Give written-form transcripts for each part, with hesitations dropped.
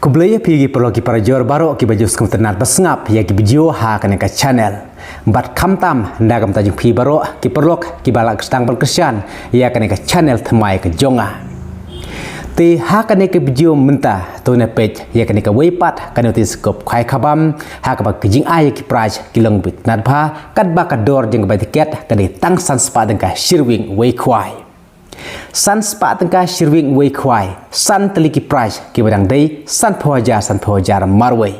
Kublaya pigi perlogi para jor baru ki baju skum tenat basngap ya ki video ha kan ka channel. Bat kamtam ndagam tajung pi baru ki perlok ki balak stang berkesian ya kan ka channel thmai ka jonga. Ti ha kan ka video menta to na page ya kan ka weipat kan ti skop khai khabam ha ka ba kijing ai ki price ki long bit nat bha kat ba ka dor jeng ba tiket kan tang san spa deng ka shirwing wei khwai. San spa tengka shirwing wei khwai san teliki price ki badang dei san phawajar marwei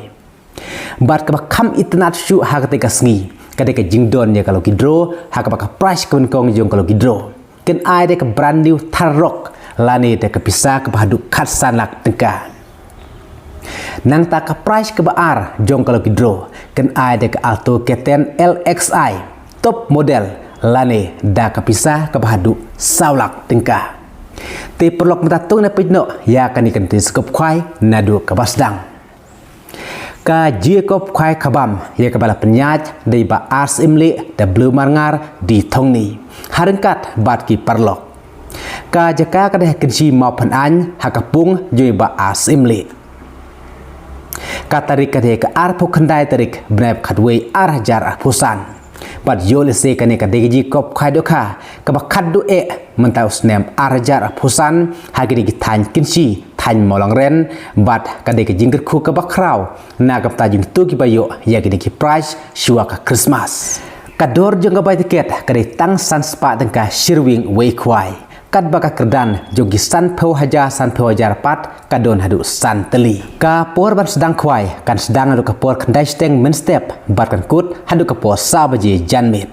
bat ka kham itnat shu ha ka ka sngi ka de ka jingdon ya kalau kidro ha ka price kun kong jong kalau kidro ken ai de ka brand new tharok lani de ka pisa ka bahadu khat san lak tengka nang ta ka price ka baar jong kalau kidro ken ai de ka Alto K10 LXI top model lane da kapisa kabahadu saulak tengka te perlok metatung na pejno ya kan ikan te skop khwai nadu kabasdang ka jekop khwai khabam ya kabala penyaj dei ba ars imli da blue marngar di thongni harengkat bat ki perlok ka jaka ka deh kensi mau phan an hakapung joi ba ars imli ka tarik ka deh ka ar phokhandai tarik bnap khatwei ar hajar phusan Bat yole se kane ka deji kop khaido kha ka ba khaddu e mentau snem arjar phusan hagiri ki than kinsi than molong ren bat ka de ka jingker khu ka ba kraw na ka ta jing tu ki bayo ya ki price shua ka Christmas ka dor jong ka bai tiket ka de tang san spa tang ka shirwing wei khwai kat ba ka kerdan jogi san phawajar pat ka don hadu san teli ka por ban sedang khwai kan sedang hadu ka por khandai steng men step bat kan kut hadu ka por sabaji janmit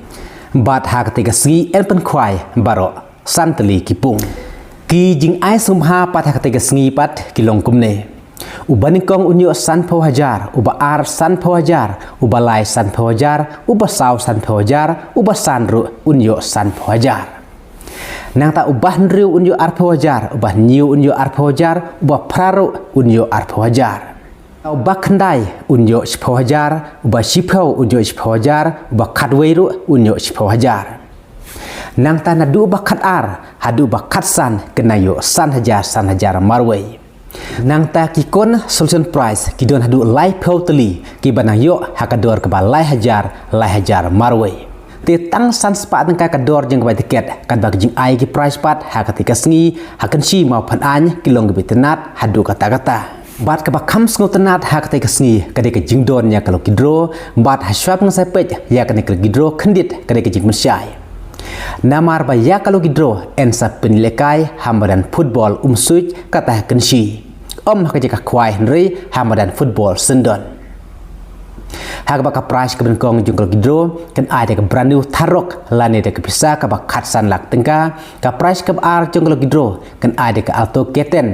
bat ha ka te ka sgi el pen khwai baro san teli kipung ki jing ai sum ha pat ha ka te ka sgi pat kilong kumne ubani kong unyo san phawajar uba ar san phawajar uba lai san phawajar uba saw san phawajar uba sanru unyo san phawajar nang ta ubah nriu unyo ar phawajar ubah niu unyo ar phawajar ubah praru unyo ar phawajar ubah khandai unyo phawajar ubah sipau unyo phawajar ubah khatweiru unyo phawajar nang ta nadu ubah khat ar hadu ubah khat san kenayo san hajar marwei nang ta kikon solution price kidon hadu lai phau teli ki banayo hakador ke ba lai hajar marwei te tang san spa tengka kador jeng bai tiket kan bag jing ai ki price pat ha katika sngi hakan si mau phan an kilong ge tenat hadu kata bat ka ba kham sngo tenat ha katika sngi kadika jing don ya kalau kidro bat ha swap ngasai pej ya kan ke kidro khandit kadika jing mensyai namar ba ya kalau kidro ensa penlekai hamadan football umsuj kata hakan si ka jika khwai henry hamadan football sendon hak baka price ke benkong jungkol gidro kan ada ke brand new tharok lane de ke bisa ka bak khatsan lak tengka ka price ke ar jungkol gidro kan ada ke Alto K10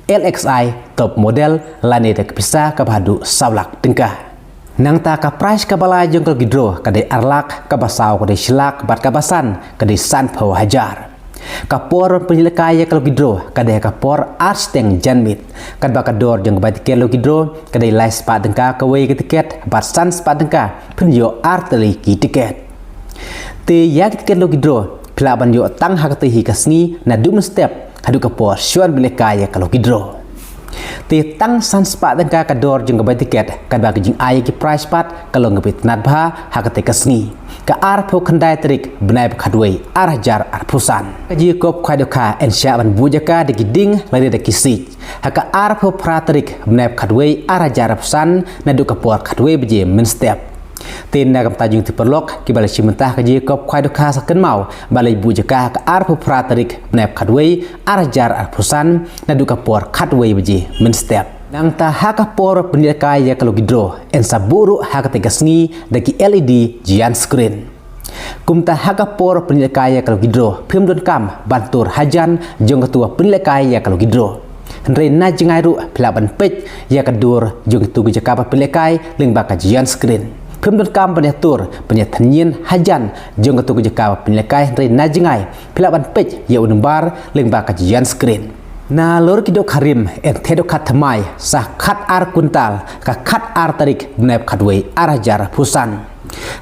LXI top model lane de ke bisa ka badu saulak tengka nang ta ka price ka balai jungkol gidro ka de arlak ka basau ka de silak bat ka basan ka de san phawajar kapor penyelekaya kalau gidro kadai kapor arsteng janmit kad bakador jeng bai tiket lo gidro kadai lai spa tengka kawei ke tiket bat san spa tengka penyo arteli ki tiket te ya tiket lo gidro pelaban yo tang hakati hi kasni na dum step hadu kapor shuan belekaya kalau gidro te tang san spa tengka kador jeng bai tiket kad bak jing ai ki price pat kalau ngepit nat bha hakati kasni ka ar pho khandai trik bnai khadwei ar hajar ar phusan ka ji kop khwai dokha ensha ban bujaka de giding lade de kisik haka ar pho pratrik bnai khadwei ar hajar phusan na du kapor khadwei beje men step tin na kam tajung tiperlok ki bala chimentah ka ji kop khwai dokha saken mau balai bujaka ka ar pho pratrik bnai khadwei ar hajar ar phusan na du kapor khadwei beje men step nang ta haka por penilkai ya kalau gidro ensa buru haka tegasngi daki LED jian screen kumta haka por penilkai ya kalau gidro phim don kam bantur hajan jong ketua penilkai ya kalau gidro henry na jengai ru pelaban pej ya kedur jong tu gejaka penilkai ling baka jian screen phim don kam penyatur penyathanyin hajan jong ketua gejaka penilkai henry na jengai pelaban pej ya unumbar ling baka jian screen na lor kidok harim en thedok khatmai sah khat ar kuntal ka khat ar tarik bnep khatwei ar hajar phusan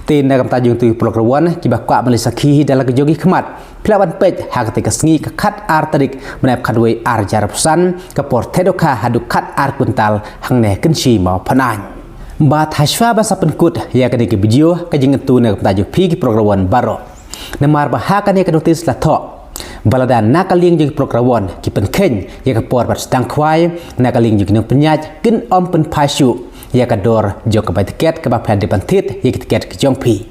tin na kam tajung tu prokrawan ki bakwa malisakhi dalam kejogi khmat pelaban pej hak ketika sengi ke kat ar tarik menap kadwe ar jarapusan ke portedoka hadu kat ar kuntal hangne kenci mau panan bat haswa basa penkut ya ketika video kajingetu na tajuk pi program baro namar bahakan ya notis la tho baladan nakaling jeung program ki penkeng ya ke por bat stang kwai nakaling jeung nang penyaj kin om pen pasu ya kador jo ke tiket ke baplan di pantit ya tiket ke jongpi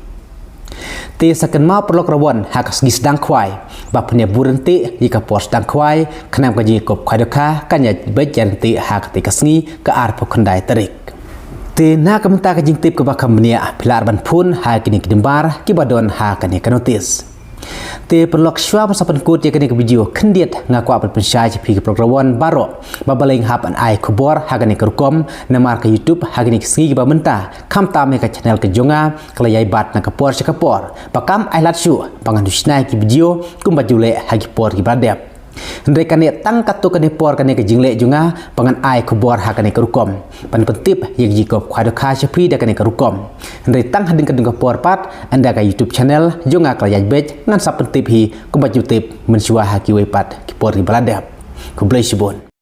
ti sakan mau perlok rawon hak sgi sedang kwai bapnya burenti ya ke por sedang kwai kenam ka jikop khadoka kanya bejanti hak ti kasngi ke ar pokandai tarik ti na kamta ka jingtip ke bakam nia pilar ban pun ha kini kidimbar ki badon ha kani kanotis ti perlok shwa masapan kut ya kini ke video kendiet ngaku apa pensyaj pi ke program baro babaling hap an ai kubor ha kani kerukom namar ke YouTube ha kini kesngi ba menta kam tam ke channel ke jonga kelayai bat na kapor se kapor bakam ai lat shu pangan dusnai ki video kum bajule ha ki por ki badep Ndai kane tang katu kane por kane ke jingle junga pangan ai kubor ha kane kerukom pan pentip yang jikop khado kha chapi da kane kerukom ndai tang hading kadung ke por pat anda ka YouTube channel junga kelayai bej ngan sap pentip hi kum baju tip mensua ha ki wepat ki por ki baladap ku blai sibon